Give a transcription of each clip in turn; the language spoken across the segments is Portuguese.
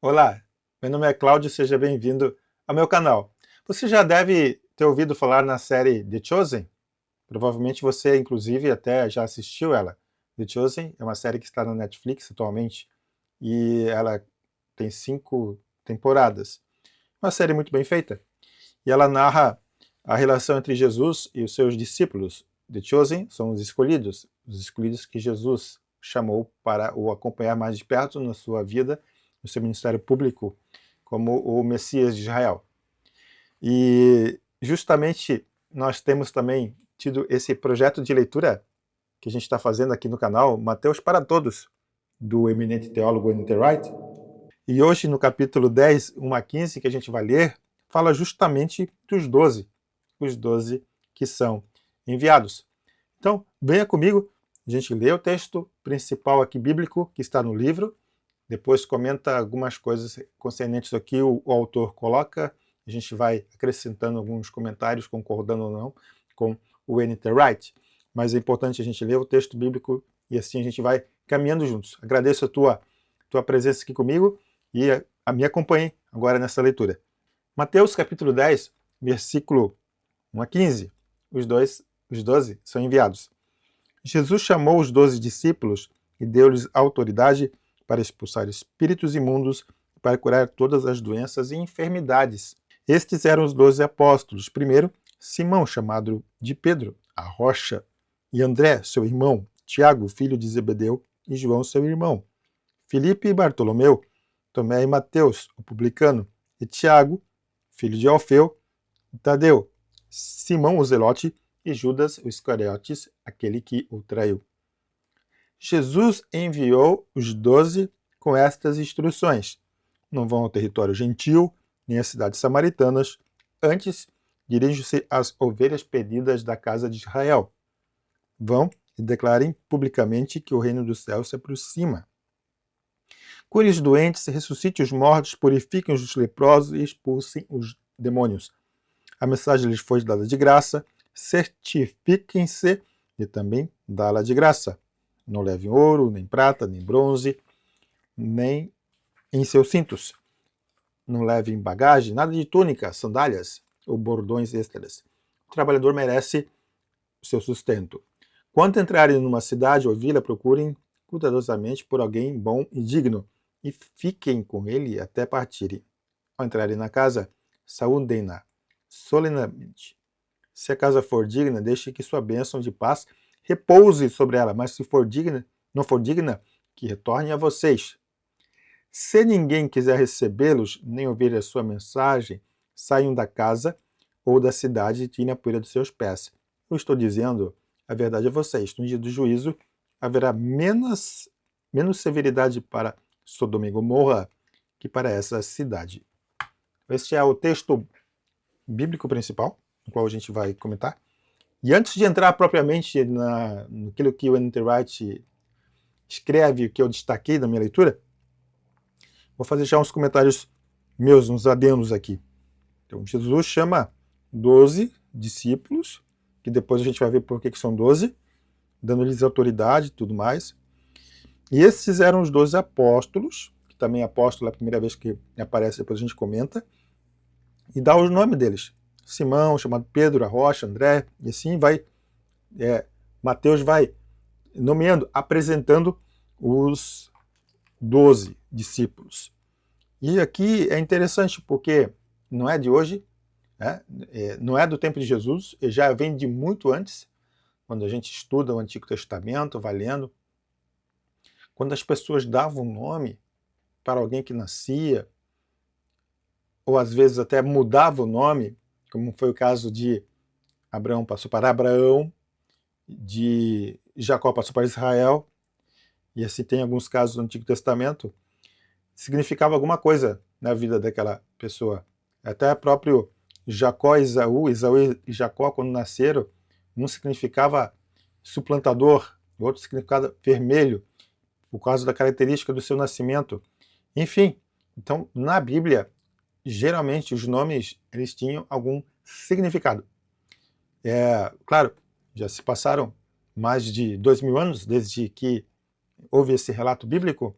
Olá, meu nome é Cláudio, seja bem-vindo ao meu canal. Você já deve ter ouvido falar na série The Chosen? Provavelmente você, inclusive, até já assistiu ela. The Chosen é uma série que está na Netflix atualmente e ela tem 5 temporadas. Uma série muito bem feita. E ela narra a relação entre Jesus e os seus discípulos. The Chosen são os escolhidos que Jesus chamou para o acompanhar mais de perto na sua vida, no seu ministério público, como o Messias de Israel. E justamente nós temos também tido esse projeto de leitura que a gente está fazendo aqui no canal, Mateus para Todos, do eminente teólogo N.T. Wright. E hoje, no capítulo 10, 1 a 15, que a gente vai ler, fala justamente dos 12, os 12 que são enviados. Então, venha comigo, a gente lê o texto principal aqui bíblico que está no livro, depois comenta algumas coisas concernentes ao que o autor coloca, a gente vai acrescentando alguns comentários, concordando ou não, com o N.T. Wright. Mas é importante a gente ler o texto bíblico e assim a gente vai caminhando juntos. Agradeço a tua presença aqui comigo e me acompanhe agora nessa leitura. Mateus capítulo 10, versículo 1 a 15. Os 12 são enviados. Jesus chamou os 12 discípulos e deu-lhes autoridade para expulsar espíritos imundos e para curar todas as doenças e enfermidades. Estes eram os 12 apóstolos. Primeiro, Simão, chamado de Pedro, a rocha, e André, seu irmão, Tiago, filho de Zebedeu, e João, seu irmão, Filipe e Bartolomeu, Tomé e Mateus, o publicano, e Tiago, filho de Alfeu, e Tadeu, Simão o Zelote e Judas o Iscariotes, aquele que o traiu. Jesus enviou os 12 com estas instruções: não vão ao território gentil, nem às cidades samaritanas, antes dirijam-se às ovelhas perdidas da casa de Israel. Vão e declarem publicamente que o reino dos céus se aproxima. Cure os doentes, ressuscite os mortos, purifiquem os leprosos e expulsem os demônios. A mensagem lhes foi dada de graça, certifiquem-se e também dá-la de graça. Não levem ouro, nem prata, nem bronze, nem em seus cintos. Não levem bagagem, nada de túnica, sandálias ou bordões extras. O trabalhador merece o seu sustento. Quando entrarem numa cidade ou vila, procurem cuidadosamente por alguém bom e digno, e fiquem com ele até partirem. Ao entrarem na casa, saúdem-na solenemente. Se a casa for digna, deixe que sua bênção de paz repouse sobre ela, mas se for digna, não for digna, que retorne a vocês. Se ninguém quiser recebê-los, nem ouvir a sua mensagem, saiam da casa ou da cidade e tirem a poeira dos seus pés. Eu estou dizendo a verdade a vocês. No dia do juízo, haverá menos severidade para Sodoma e Gomorra que para essa cidade. Este é o texto bíblico principal, no qual a gente vai comentar. E antes de entrar propriamente naquilo que o N.T. Wright escreve, que eu destaquei na minha leitura, vou fazer já uns comentários meus, uns adendos aqui. Então, Jesus chama 12 discípulos, que depois a gente vai ver por que são 12, dando-lhes autoridade e tudo mais. E esses eram os 12 apóstolos, que também apóstolo é a primeira vez que aparece, depois a gente comenta, e dá o nome deles. Simão, chamado Pedro, a rocha, André, e assim vai. Mateus vai nomeando, apresentando os 12 discípulos. E aqui é interessante porque não é de hoje, né? Não é do tempo de Jesus, já vem de muito antes, quando a gente estuda o Antigo Testamento, vai lendo. Quando as pessoas davam nome para alguém que nascia, ou às vezes até mudava o nome, como foi o caso de Abraão passou para Abraão, de Jacó passou para Israel, e assim tem alguns casos no Antigo Testamento, significava alguma coisa na vida daquela pessoa. Até próprio Jacó e Esaú e Jacó, quando nasceram, um significava suplantador, o outro significava vermelho, por causa da característica do seu nascimento. Enfim, então na Bíblia, geralmente os nomes eles tinham algum significado. Claro, já se passaram mais de 2000 anos desde que houve esse relato bíblico,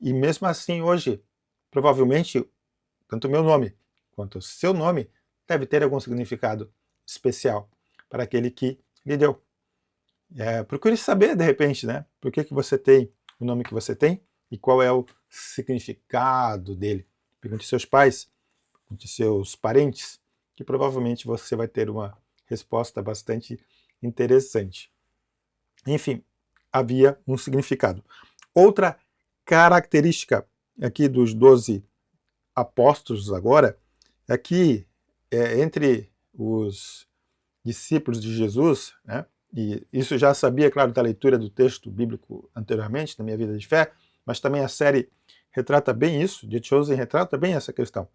e mesmo assim hoje provavelmente, tanto o meu nome quanto o seu nome deve ter algum significado especial para aquele que lhe deu. Procure saber, de repente, né? Por que você tem o nome que você tem e qual é o significado dele. Pergunte seus pais, pergunte seus parentes, que provavelmente você vai ter uma resposta bastante interessante. Enfim, havia um significado. Outra característica aqui dos 12 apóstolos agora é que entre os discípulos de Jesus, né, e isso já sabia, claro, da leitura do texto bíblico anteriormente, na minha vida de fé, mas também a série retrata bem isso, The Chosen retrata bem essa questão.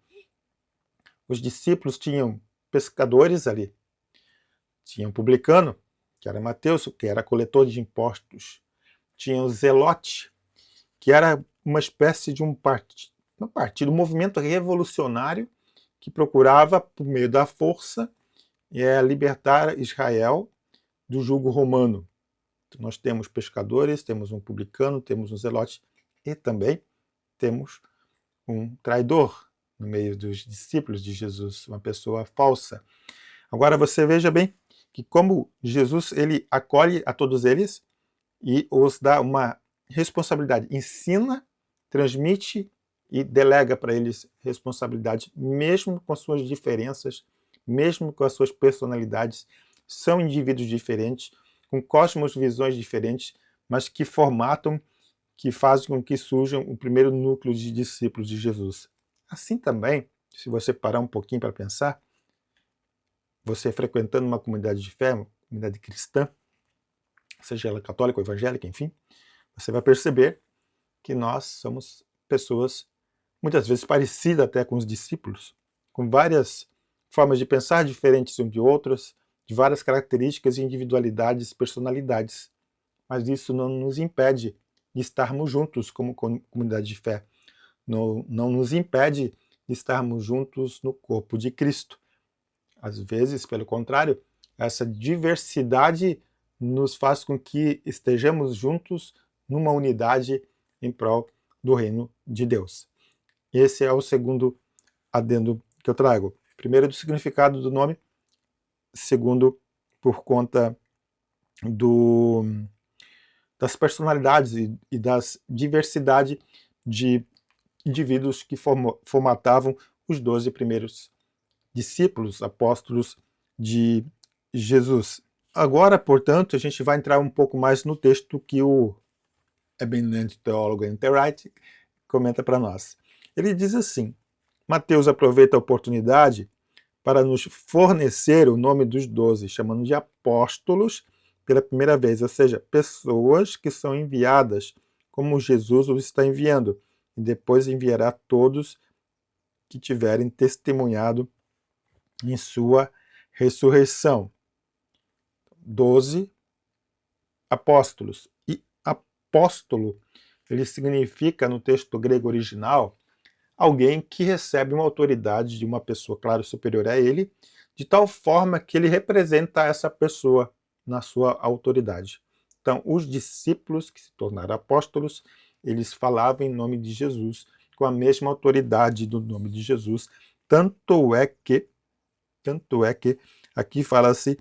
Os discípulos tinham pescadores ali, tinha um publicano, que era Mateus, que era coletor de impostos, tinha o Zelote, que era uma espécie de um partido, um movimento revolucionário que procurava, por meio da força, libertar Israel do jugo romano. Então, nós temos pescadores, temos um publicano, temos um zelote e também temos um traidor no meio dos discípulos de Jesus, uma pessoa falsa. Agora você veja bem que como Jesus ele acolhe a todos eles e os dá uma responsabilidade, ensina, transmite e delega para eles responsabilidade, mesmo com suas diferenças, mesmo com as suas personalidades. São indivíduos diferentes, com cosmovisões diferentes, mas que formatam, que fazem com que surjam o primeiro núcleo de discípulos de Jesus. Assim também, se você parar um pouquinho para pensar, você frequentando uma comunidade de fé, uma comunidade cristã, seja ela católica ou evangélica, enfim, você vai perceber que nós somos pessoas muitas vezes parecidas até com os discípulos, com várias formas de pensar diferentes um de outras, de várias características, individualidades, personalidades. Mas isso não nos impede de estarmos juntos como comunidade de fé. Não nos impede de estarmos juntos no corpo de Cristo. Às vezes, pelo contrário, essa diversidade nos faz com que estejamos juntos numa unidade em prol do reino de Deus. Esse é o segundo adendo que eu trago. Primeiro, do significado do nome. Segundo, por conta das personalidades e das diversidade de indivíduos que formatavam os 12 primeiros discípulos, apóstolos de Jesus. Agora, portanto, a gente vai entrar um pouco mais no texto que o eminente teólogo Enterwright comenta para nós. Ele diz assim: Mateus aproveita a oportunidade para nos fornecer o nome dos 12, chamando de apóstolos pela primeira vez, ou seja, pessoas que são enviadas como Jesus os está enviando, e depois enviará todos que tiverem testemunhado em sua ressurreição. 12 apóstolos. E apóstolo, ele significa, no texto grego original, alguém que recebe uma autoridade de uma pessoa, claro, superior a ele, de tal forma que ele representa essa pessoa na sua autoridade. Então, os discípulos que se tornaram apóstolos, eles falavam em nome de Jesus, com a mesma autoridade do nome de Jesus, tanto é que aqui fala-se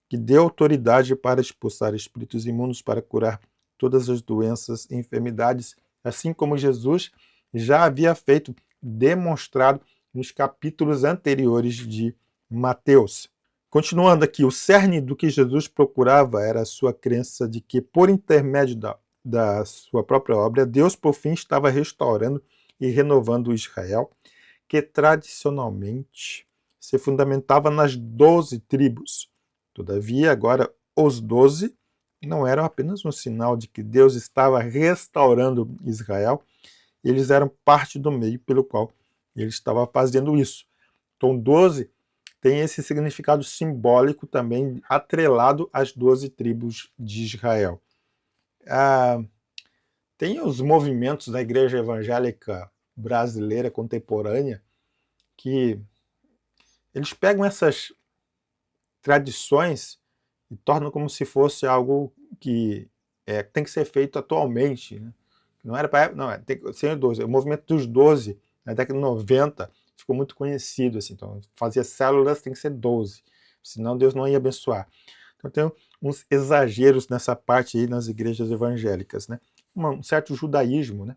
que deu autoridade para expulsar espíritos imundos, para curar todas as doenças e enfermidades, assim como Jesus já havia feito, demonstrado nos capítulos anteriores de Mateus. Continuando aqui, o cerne do que Jesus procurava era a sua crença de que, por intermédio da sua própria obra, Deus, por fim, estava restaurando e renovando Israel, que tradicionalmente se fundamentava nas 12 tribos. Todavia, agora, os 12 não eram apenas um sinal de que Deus estava restaurando Israel, eles eram parte do meio pelo qual ele estava fazendo isso. Então, 12 tem esse significado simbólico também atrelado às 12 tribos de Israel. Tem os movimentos da igreja evangélica brasileira contemporânea que eles pegam essas tradições e tornam como se fosse algo que tem que ser feito atualmente, né? Não era para. Não, tem que ser 12. O movimento dos 12 Na década de 90 ficou muito conhecido, assim, então fazia células tem que ser 12, senão Deus não ia abençoar. Então tem uns exageros nessa parte aí nas igrejas evangélicas, né? Um certo judaísmo, né?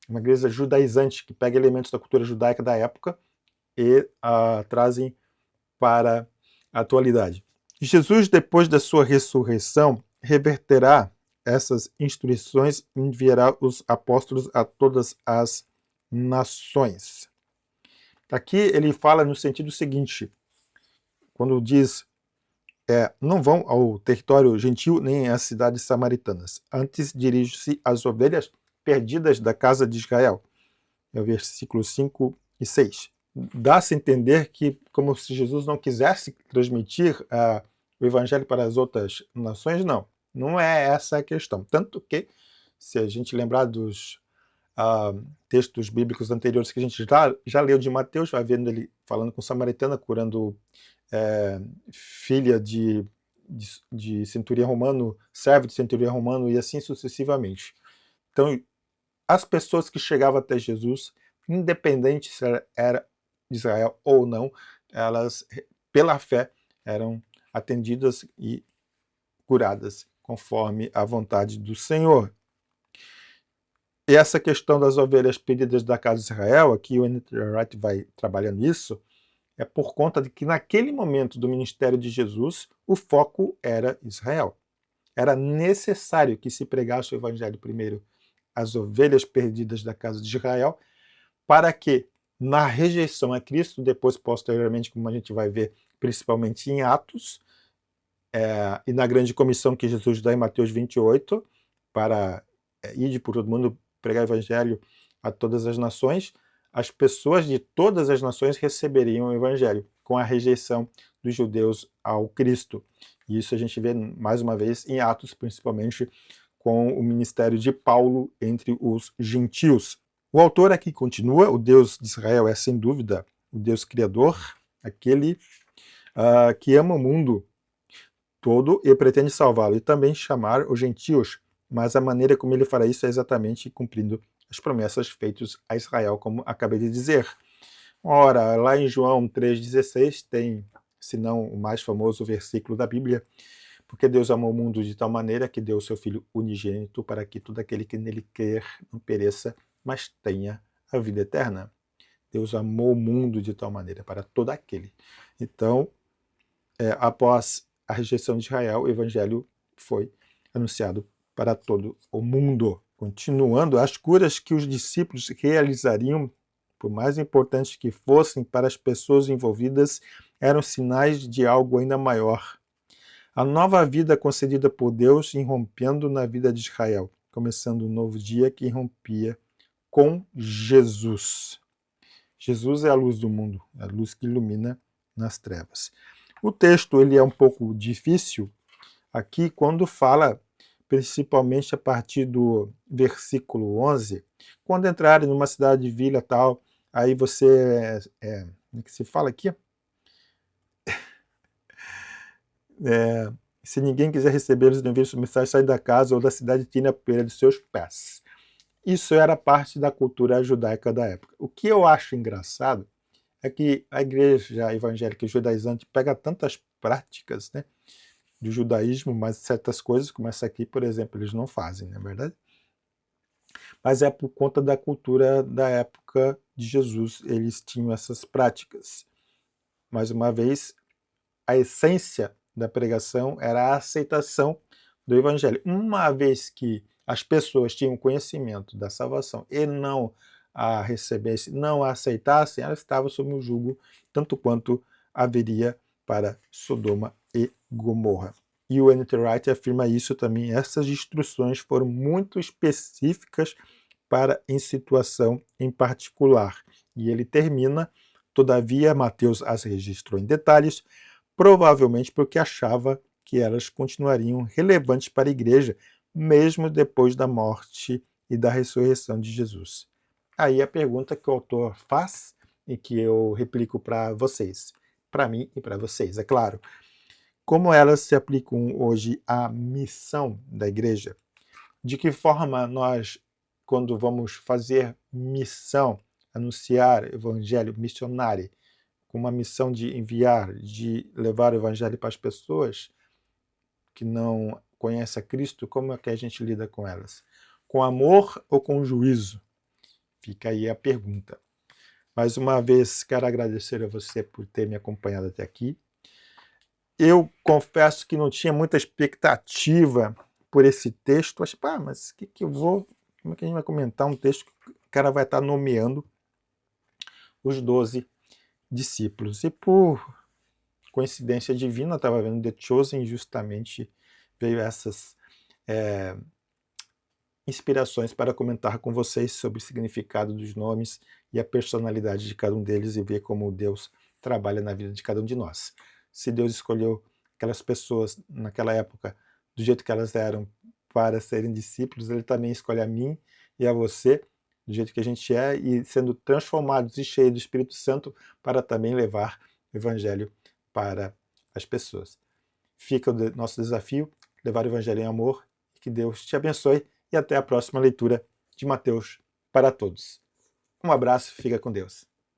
Uma igreja judaizante que pega elementos da cultura judaica da época e trazem para a atualidade. Jesus, depois da sua ressurreição, reverterá essas instruções e enviará os apóstolos a todas as nações. Aqui ele fala no sentido seguinte, quando diz não vão ao território gentil nem às cidades samaritanas. Antes dirige-se às ovelhas perdidas da casa de Israel. É o versículo 5 e 6. Dá-se a entender que, como se Jesus não quisesse transmitir o evangelho para as outras nações, não. Não é essa a questão. Tanto que, se a gente lembrar dos textos bíblicos anteriores que a gente já leu de Mateus, vai vendo ele falando com samaritana, curando filha de centurião romano, servo de centurião romano e assim sucessivamente. Então, as pessoas que chegavam até Jesus, independente se era de Israel ou não, elas, pela fé, eram atendidas e curadas conforme a vontade do Senhor. E essa questão das ovelhas perdidas da casa de Israel, aqui o N.T. Wright vai trabalhando isso, é por conta de que naquele momento do ministério de Jesus, o foco era Israel. Era necessário que se pregasse o evangelho primeiro às ovelhas perdidas da casa de Israel, para que, na rejeição a Cristo, depois, posteriormente, como a gente vai ver, principalmente em Atos, e na grande comissão que Jesus dá em Mateus 28, para ir por todo mundo pregar o evangelho a todas as nações, as pessoas de todas as nações receberiam o evangelho, com a rejeição dos judeus ao Cristo. E isso a gente vê, mais uma vez, em Atos, principalmente com o ministério de Paulo entre os gentios. O autor aqui continua, o Deus de Israel é, sem dúvida, o Deus criador, aquele que ama o mundo todo e pretende salvá-lo, e também chamar os gentios, mas a maneira como ele fará isso é exatamente cumprindo as promessas feitas a Israel, como acabei de dizer. Ora, lá em João 3,16 tem, se não o mais famoso versículo da Bíblia, porque Deus amou o mundo de tal maneira que deu o seu Filho unigênito para que todo aquele que nele crer não pereça, mas tenha a vida eterna. Deus amou o mundo de tal maneira para todo aquele. Então, após a rejeição de Israel, o evangelho foi anunciado para todo o mundo. Continuando, as curas que os discípulos realizariam, por mais importantes que fossem para as pessoas envolvidas, eram sinais de algo ainda maior. A nova vida concedida por Deus irrompendo na vida de Israel, começando um novo dia que irrompia com Jesus. Jesus é a luz do mundo, a luz que ilumina nas trevas. O texto ele é um pouco difícil aqui quando fala, principalmente a partir do versículo 11, quando entrarem numa cidade, vila tal, aí você, como é que se fala aqui? Se ninguém quiser recebê-los, não envie sua mensagem, sai da casa ou da cidade, tire a poeira dos seus pés. Isso era parte da cultura judaica da época. O que eu acho engraçado é que a igreja evangélica judaizante pega tantas práticas, né, do judaísmo, mas certas coisas, como essa aqui, por exemplo, eles não fazem, não é verdade? Mas é por conta da cultura da época de Jesus, eles tinham essas práticas. Mais uma vez, a essência da pregação era a aceitação do evangelho. Uma vez que as pessoas tinham conhecimento da salvação e não a recebessem, não a aceitassem, elas estavam sob o jugo, tanto quanto haveria para Sodoma e Gomorra. E o N.T. Wright afirma isso também. Essas instruções foram muito específicas para em situação em particular. E ele termina, todavia, Mateus as registrou em detalhes, provavelmente porque achava que elas continuariam relevantes para a igreja, mesmo depois da morte e da ressurreição de Jesus. Aí a pergunta que o autor faz e que eu replico para vocês, para mim e para vocês, é claro. Como elas se aplicam hoje à missão da igreja? De que forma nós, quando vamos fazer missão, anunciar o evangelho missionário, com uma missão de enviar, de levar o evangelho para as pessoas que não conhecem a Cristo, como é que a gente lida com elas? Com amor ou com juízo? Fica aí a pergunta. Mais uma vez, quero agradecer a você por ter me acompanhado até aqui. Eu confesso que não tinha muita expectativa por esse texto. Achei, mas como é que a gente vai comentar um texto que o cara vai estar nomeando os 12 discípulos? E por coincidência divina, eu estava vendo The Chosen, justamente veio essas inspirações para comentar com vocês sobre o significado dos nomes e a personalidade de cada um deles e ver como Deus trabalha na vida de cada um de nós. Se Deus escolheu aquelas pessoas naquela época do jeito que elas eram para serem discípulos, Ele também escolhe a mim e a você do jeito que a gente é e sendo transformados e cheios do Espírito Santo para também levar o Evangelho para as pessoas. Fica o nosso desafio, levar o Evangelho em amor, e que Deus te abençoe e até a próxima leitura de Mateus para todos. Um abraço, fica com Deus.